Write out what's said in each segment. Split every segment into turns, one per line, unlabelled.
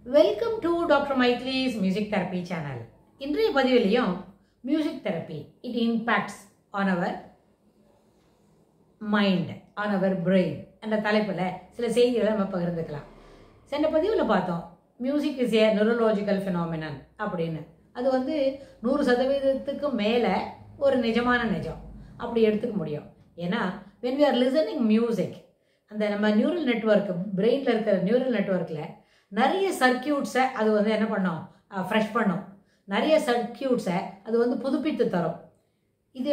Welcome to Dr. Maitli's Music Therapy channel. இன்றைய பதிவிலையும் music therapy, it impacts on our mind, on our brain என்ற தலைப்புல சில செய்திகளை நம்ம பகிர்ந்துக்கலாம். சென்ற பதிவில் பார்த்தோம் music is a neurological phenomenon அப்படின்னு. அது 100% மேல ஒரு நிஜமான நிஜம் அப்படி எடுத்துக்க முடியும். ஏன்னா when we are listening music, அந்த நம்ம நியூரல் நெட்வொர்க் பிரெயின்ல இருக்கிற நியூரல் நெட்வொர்க்ல நிறைய சர்க்கியூட்ஸை அது என்ன பண்ணும், ஃப்ரெஷ் பண்ணும். நிறைய சர்க்கியூட்ஸை அது புதுப்பித்து தரும். இது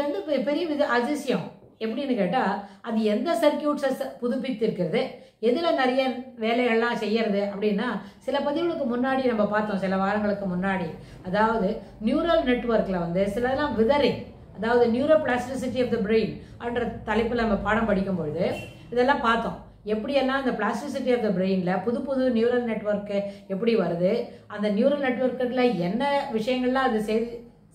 பெரிய அதிசயம். எப்படின்னு கேட்டால் அது எந்த சர்க்கியூட்ஸை புதுப்பித்து இருக்கிறது, எதில் நிறைய வேலைகள்லாம் செய்யறது அப்படின்னா சில பதிவுகளுக்கு முன்னாடி நம்ம பார்த்தோம், சில வாரங்களுக்கு முன்னாடி. அதாவது நியூரல் நெட்வொர்க்கில் சிலதெல்லாம் விதரிங், அதாவது neuroplasticity of the brain அப்படின்ற தலைப்பில் நம்ம பாடம் படிக்கும்பொழுது இதெல்லாம் பார்த்தோம். எப்படியெல்லாம் அந்த பிளாஸ்டிசிட்டி ஆஃப் த பிரெயினில் புது புது நியூரல் நெட்வொர்க்கு எப்படி வருது, அந்த நியூரல் நெட்வொர்க்கில் என்ன விஷயங்கள்லாம் அது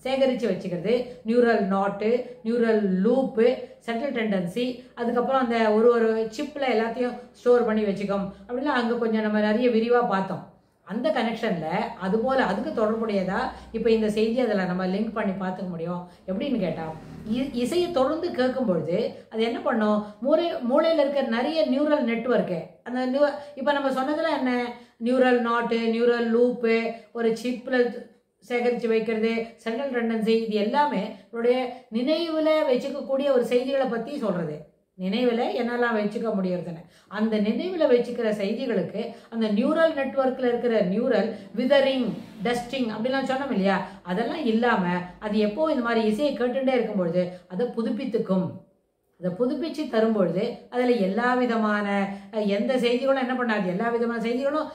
சேகரித்து வச்சுக்கிறது, நியூரல் நாட்டு, நியூரல் லூப்பு, சென்ட்ரல் டெண்டன்சி, அதுக்கப்புறம் அந்த ஒரு சிப்பில் எல்லாத்தையும் ஸ்டோர் பண்ணி வச்சுக்கோம் அப்படின்னா அங்கே கொஞ்சம் நம்ம நிறைய விரிவாக பார்த்தோம். அந்த கனெக்ஷனில் அதுபோல் அதுக்கு தொடர்புடையதா இப்போ இந்த செய்தி அதில் நம்ம லிங்க் பண்ணி பார்த்துக்க முடியும். எப்படின்னு கேட்டால் இசையை தொடர்ந்து கேட்கும்பொழுது அது என்ன பண்ணும், மூளையில் இருக்கிற நிறைய நியூரல் நெட்வொர்க்கு, அந்த இப்போ நம்ம சொன்னதில் என்ன, நியூரல் நாட்டு, நியூரல் லூப்பு, ஒரு சிப்பில் சேகரித்து வைக்கிறது, சென்ட்ரல் டெண்டன்சி, இது எல்லாமே நம்மளுடைய நினைவில் வச்சுக்கக்கூடிய ஒரு செய்திகளை பற்றி சொல்கிறது. நினைவில் என்னெல்லாம் வச்சுக்க முடியறதுன்னு அந்த நினைவில் வச்சுக்கிற செய்திகளுக்கு அந்த நியூரல் நெட்வொர்க்கில் இருக்கிற நியூரல் விதரிங், டஸ்டிங் அப்படிலாம் சொன்னோம் இல்லையா, அதெல்லாம் இல்லாமல் அது எப்போ இந்த மாதிரி இசையை கேட்டுட்டே இருக்கும்பொழுது அதை புதுப்பித்துக்கும். அதை புதுப்பிச்சு தரும்பொழுது அதில் எல்லா விதமான எந்த செய்திகளும் என்ன பண்ணாது, எல்லா விதமான செய்திகளும்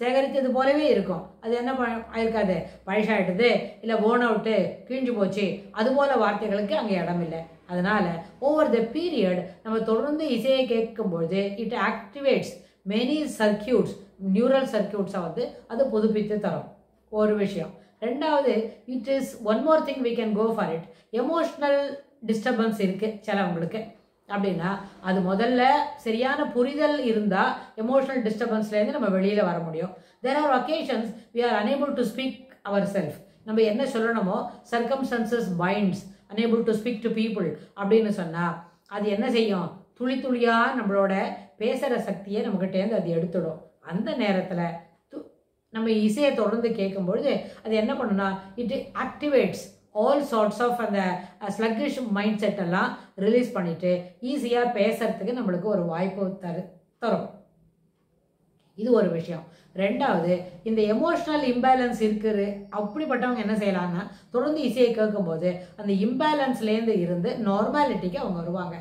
சேகரித்தது போலவே இருக்கும். அது என்ன ஆயிருக்காது, பழசாயிட்டது, இல்லை ஓன் அவுட்டு, கிழிஞ்சு போச்சு, அதுபோல் வார்த்தைகளுக்கு அங்கே இடம் இல்லை. அதனால ஓவர் த பீரியட் நம்ம தொடர்ந்து இசையை கேட்கும்பொழுது it activates many circuits, neural சர்க்கியூட்ஸை அது புதுப்பித்து தரும். ஒரு விஷயம். ரெண்டாவது, it is one more thing we can go for it. Emotional disturbance இருக்குது சிலவங்களுக்கு அப்படின்னா அது முதல்ல சரியான புரிதல் இருந்தால் எமோஷ்னல் டிஸ்டர்பன்ஸ்லேருந்து நம்ம வெளியில் வர முடியும். There are occasions we are unable to speak our self. நம்ம என்ன சொல்லணுமோ, circumstances binds unable to speak to people அப்படின்னு சொன்னால் அது என்ன செய்யும், துளி துளியாக நம்மளோட பேசுகிற சக்தியை நம்மகிட்டேருந்து அது எடுத்துடும். அந்த நேரத்தில் நம்ம இசையை தொடர்ந்து கேட்கும்பொழுது அது என்ன பண்ணுன்னா, it activates all sorts of அந்த ஸ்லக்கிஷ் மைண்ட் செட் எல்லாம் ரிலீஸ் பண்ணிவிட்டு ஈஸியாக பேசுறதுக்கு நம்மளுக்கு ஒரு வாய்ப்பு தரும். இது ஒரு விஷயம். ரெண்டாவது, இந்த எமோஷ்னல் இம்பேலன்ஸ் இருக்குது அப்படிப்பட்டவங்க என்ன செய்யலாம்னா, தொடர்ந்து இசையை கேட்கும்போது அந்த இம்பேலன்ஸ்லேருந்து இருந்து நார்மாலிட்டிக்கு அவங்க வருவாங்க.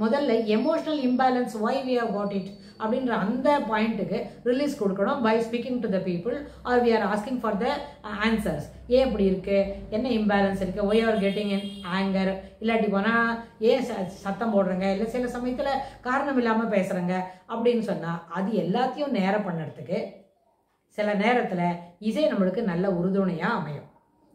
முதல்ல emotional imbalance, why we have got it அப்படின்ற அந்த பாயிண்ட்டுக்கு ரிலீஸ் கொடுக்கணும் by speaking to the people are we are asking for the answers. ஏன் இப்படி இருக்குது, என்ன இம்பேலன்ஸ் இருக்குது, why are getting in anger, இல்லாட்டி போனால் ஏன் சத்தம் போடுறங்க, இல்லை சில சமயத்தில் காரணம் இல்லாமல் பேசுகிறேங்க அப்படின்னு சொன்னால் அது எல்லாத்தையும் நேரம் பண்ணுறதுக்கு சில நேரத்தில் இசை நம்மளுக்கு நல்ல உறுதுணையாக அமையும்.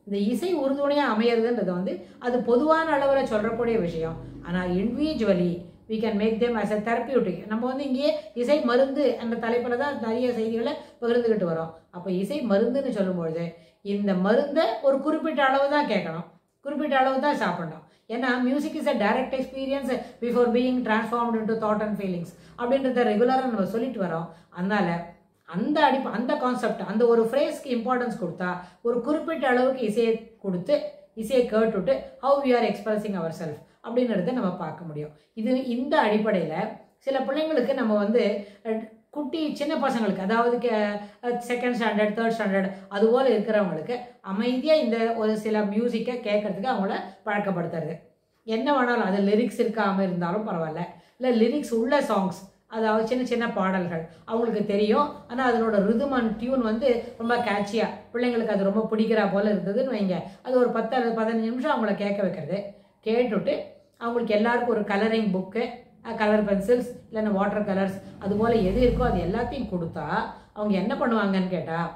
இந்த இசை உறுதுணையாக அமையிறதுன்றது அது பொதுவான அளவில் சொல்கிறக்கூடிய விஷயம். ஆனால் individually we can make them as a therapeutic. நம்ம இங்கேயே இசை மருந்து என்ற தலைப்பில் தான் நிறைய செய்திகளை பகிர்ந்துக்கிட்டு வரோம். அப்போ இசை மருந்துன்னு சொல்லும்பொழுது இந்த மருந்தை ஒரு குறிப்பிட்ட அளவு தான் கேட்கணும், குறிப்பிட்ட அளவு தான் சாப்பிடணும். ஏன்னா music is a direct experience before being transformed into thought and feelings அப்படின்றத ரெகுலராக நம்ம சொல்லிட்டு வரோம். அதனால அந்த கான்செப்ட், அந்த ஒரு ஃப்ரேஸ்க்கு இம்பார்ட்டன்ஸ் கொடுத்தா ஒரு குறிப்பிட்ட அளவுக்கு இசையை கொடுத்து இசையை கேட்டுவிட்டு how we are expressing our self அப்படின்றத நம்ம பார்க்க முடியும். இந்த அடிப்படையில் சில பிள்ளைங்களுக்கு நம்ம குட்டி சின்ன பசங்களுக்கு, அதாவது செகண்ட் ஸ்டாண்டர்ட், தேர்ட் ஸ்டாண்டர்ட் அதுபோல் இருக்கிறவங்களுக்கு அமைதியாக இந்த ஒரு சில மியூசிக்கை கேட்கறதுக்கு அவங்கள பழக்கப்படுத்துறது. என்ன வேணாலும், அது லிரிக்ஸ் இருக்காமல் இருந்தாலும் பரவாயில்ல, இல்லை லிரிக்ஸ் உள்ள சாங்ஸ், அதாவது சின்ன சின்ன பாடல்கள் அவங்களுக்கு தெரியும். ஆனால் அதனோட ரிதம் அண்ட் டியூன் ரொம்ப கேட்சியாக பிள்ளைங்களுக்கு அது ரொம்ப பிடிக்கிறா போல் இருந்ததுன்னு வைங்க. அது ஒரு 10-15 நிமிஷம் அவங்கள கேட்க வைக்கிறது. கேட்டுவிட்டு அவங்களுக்கு எல்லாருக்கும் ஒரு கலரிங் புக்கு, கலர் பென்சில்ஸ், இல்லைன்னா வாட்டர் கலர்ஸ், அதுபோல் எது இருக்கோ அது எல்லாத்தையும் கொடுத்தா அவங்க என்ன பண்ணுவாங்கன்னு கேட்டால்,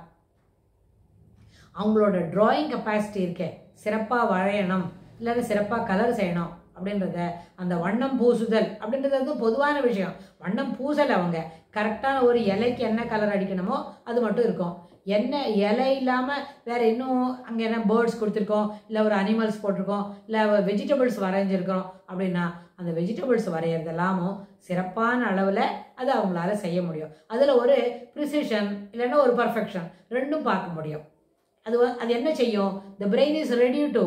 அவங்களோட ட்ராயிங் கெப்பாசிட்டி இருக்கே, சிறப்பாக வரையணும், இல்லைன்னா சிறப்பாக கலர் செய்யணும் அப்படின்றத, அந்த வண்ணம் பூசுதல் அப்படின்றது வந்து பொதுவான விஷயம். வண்ணம் பூசல் அவங்க கரெக்டான ஒரு இலைக்கு என்ன கலர் அடிக்கணுமோ அது மட்டும் இருக்கும். என்ன இலை இல்லாமல் வேற இன்னும் அங்கே என்ன பேர்ட்ஸ் கொடுத்துருக்கோம், இல்லை ஒரு அனிமல்ஸ் போட்டிருக்கோம், இல்லை வெஜிடபிள்ஸ் வரைஞ்சிருக்கிறோம் அப்படின்னா அந்த வெஜிடபிள்ஸ் வரைகிறதெல்லாமும் சிறப்பான அளவில் அது அவங்களால செய்ய முடியும். அதில் ஒரு ப்ரிசிஷன் இல்லைன்னா ஒரு பர்ஃபெக்ஷன் ரெண்டும் பார்க்க முடியும். அது என்ன செய்யும்? The brain is ready to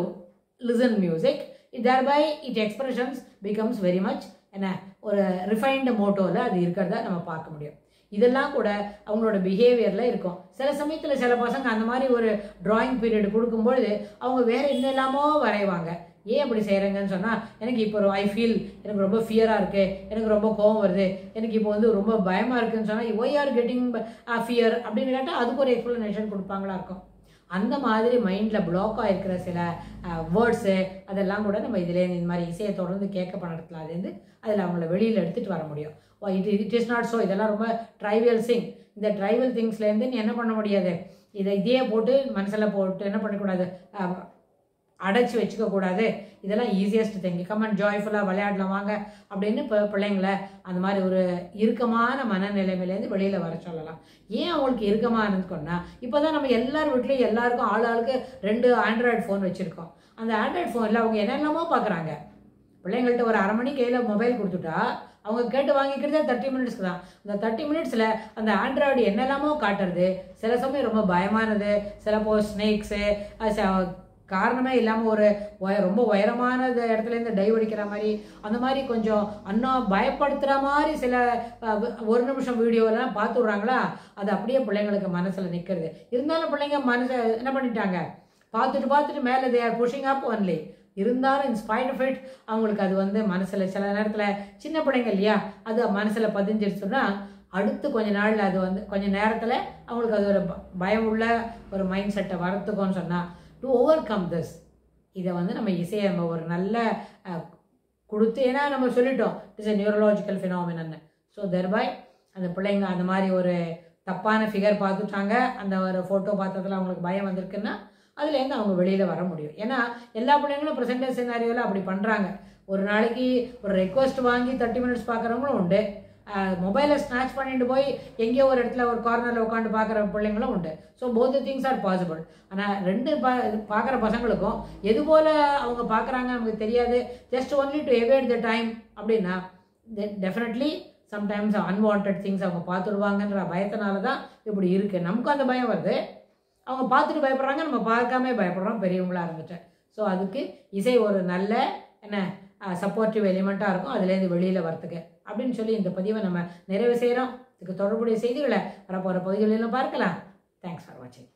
listen music. Thereby it expressions becomes very much என்ன ஒரு ரிஃபைன்டு மோட்டோவில் அது இருக்கிறத நம்ம பார்க்க முடியும். இதெல்லாம் கூட அவங்களோட பிஹேவியரில் இருக்கும். சில சமயத்தில் சில பசங்க அந்த மாதிரி ஒரு ட்ராயிங் பீரியட் கொடுக்கும்பொழுது அவங்க வேறு என்னெல்லாமோ வரைவாங்க. ஏன் அப்படி செய்கிறேங்கன்னு சொன்னால், எனக்கு இப்போ ஐ ஃபீல் எனக்கு ரொம்ப ஃபியராக இருக்குது, எனக்கு ரொம்ப கோவம் வருது, எனக்கு இப்போ வந்து ரொம்ப பயமாக இருக்குதுன்னு சொன்னால் ஒய் ஆர் கெட்டிங் ஃபியர் அப்படின்னு கேட்டால் அதுக்கு ஒரு எக்ஸ்ப்ளனேஷன் கொடுப்பாங்களா இருக்கும். அந்த மாதிரி மைண்டில் பிளாக் ஆகிருக்கிற சில வேர்ட்ஸு அதெல்லாம் கூட நம்ம இதுலேருந்து இந்த மாதிரி இசையை தொடர்ந்து கேட்க பண்ணுறதுல அதுலேருந்து அதில் அவங்கள வெளியில் எடுத்துகிட்டு வர முடியும். இட் இஸ் நாட் ஸோ, இதெல்லாம் ரொம்ப ட்ரைவல் திங். இந்த ட்ரைவல் திங்ஸ்லேருந்து நீ என்ன பண்ண முடியாது, இதையே போட்டு மனசில் போட்டு என்ன பண்ணக்கூடாது, அடைச்சி வச்சுக்கக்கூடாது. இதெல்லாம் ஈஸியஸ்ட் திங். கமெண்ட் ஜாய்ஃபுல்லாக விளையாடலாம் வாங்க அப்படின்னு இப்போ பிள்ளைங்களை அந்த மாதிரி ஒரு இறுக்கமான மனநிலைமையிலேருந்து வெளியில் வர சொல்லலாம். ஏன் அவங்களுக்கு இறுக்கமாக இருந்துக்கோன்னா, இப்போ தான் நம்ம எல்லார் வீட்லேயும் எல்லாருக்கும் ஆளுக்கு 2 ஆண்ட்ராய்டு ஃபோன் வச்சுருக்கோம். அந்த ஆண்ட்ராய்டு ஃபோனில் அவங்க என்னென்னமோ பார்க்குறாங்க. பிள்ளைங்கள்ட்ட ஒரு 1/2 மணி கையில் மொபைல் கொடுத்துட்டா அவங்க கேட்டு வாங்கிக்கிறதே 30 மினிட்ஸ்க்கு தான். அந்த 30 மினிட்ஸில் அந்த ஆண்ட்ராய்டு என்னெல்லாமோ காட்டுறது, சில சமயம் ரொம்ப பயமானது, சிலப்போ ஸ்னேக்ஸு, காரணமே இல்லாமல் ஒரு ரொம்ப உயரமான இடத்துலேருந்து டைவ் அடிக்கிற மாதிரி, அந்த மாதிரி கொஞ்சம் பயப்படுத்துகிற மாதிரி சில 1 நிமிஷம் வீடியோலாம் பார்த்து விட்றாங்களா, அது அப்படியே பிள்ளைங்களுக்கு மனசில் நிற்கிறது. இருந்தாலும் பிள்ளைங்க மனசை என்ன பண்ணிட்டாங்க, பார்த்துட்டு மேலே they are pushing up only. இருந்தாலும் இன்ஸ்பைட் ஆஃப் இட் அவங்களுக்கு அது வந்து மனசில் சில நேரத்தில் சின்ன பிள்ளைங்க இல்லையா, அது மனசில் பதிஞ்சிருச்சுன்னா அடுத்து கொஞ்ச நாள் அது வந்து கொஞ்சம் நேரத்தில் அவங்களுக்கு அது ஒரு பயம் உள்ள ஒரு மைண்ட் செட்டை வரத்துக்கோன்னு சொன்னால் டு ஓவர் கம் திஸ், இதை வந்து நம்ம இசையை நம்ம ஒரு நல்ல கொடுத்து, ஏன்னா நம்ம சொல்லிட்டோம் இட்ஸ் எ நியூரலாஜிக்கல் ஃபினாமினன்னு. ஸோ தெர்பாய் அந்த பிள்ளைங்க அந்த மாதிரி ஒரு தப்பான ஃபிகர் பார்த்துட்டாங்க, அந்த ஒரு ஃபோட்டோ பார்த்ததில் அவங்களுக்கு பயம் வந்திருக்குன்னா அதுலேருந்து அவங்க வெளியில் வர முடியும். ஏன்னா எல்லா பிள்ளைங்களும் ப்ரெசென்ட் சினாரியோவில் அப்படி பண்ணுறாங்க. ஒரு நாளைக்கு ஒரு ரெக்வஸ்ட் வாங்கி 30 மினிட்ஸ் பார்க்குறவங்களும் உண்டு. மொபைலை ஸ்நாச் பண்ணிட்டு போய் எங்கேயோ ஒரு இடத்துல ஒரு கார்னரில் உட்காந்து பார்க்குற பிள்ளைங்களும் உண்டு. So both things are possible. ஆனால் 2 பார்க்குற பசங்களுக்கும் எது போல் அவங்க பார்க்குறாங்க நமக்கு தெரியாது. Just only to evade the time அப்படின்னா டெஃபினெட்லி சம்டைம்ஸ் அன்வான்ட் திங்ஸ் அவங்க பார்த்துடுவாங்கன்ற பயத்தினால தான் இப்படி இருக்குது. நமக்கும் அந்த பயம் வருது, அவங்க பார்த்துட்டு பயப்படுறாங்க, நம்ம பார்க்காம பயப்படுறோம் பெரியவங்களாக இருந்துட்டு. ஸோ அதுக்கு இசை ஒரு நல்ல என்ன சப்போர்ட்டிவ் எலிமெண்ட்டாக இருக்கும் அதுலேருந்து வெளியில் வரத்துக்கு அப்படின்னு சொல்லி இந்த பதிவை நம்ம நிறைவு செய்கிறோம். இதுக்கு தொடர்புடைய செய்திகளை வரப்போகிற பகுதிகளிலும் பார்க்கலாம். தேங்க்ஸ் ஃபார் வாட்சிங்.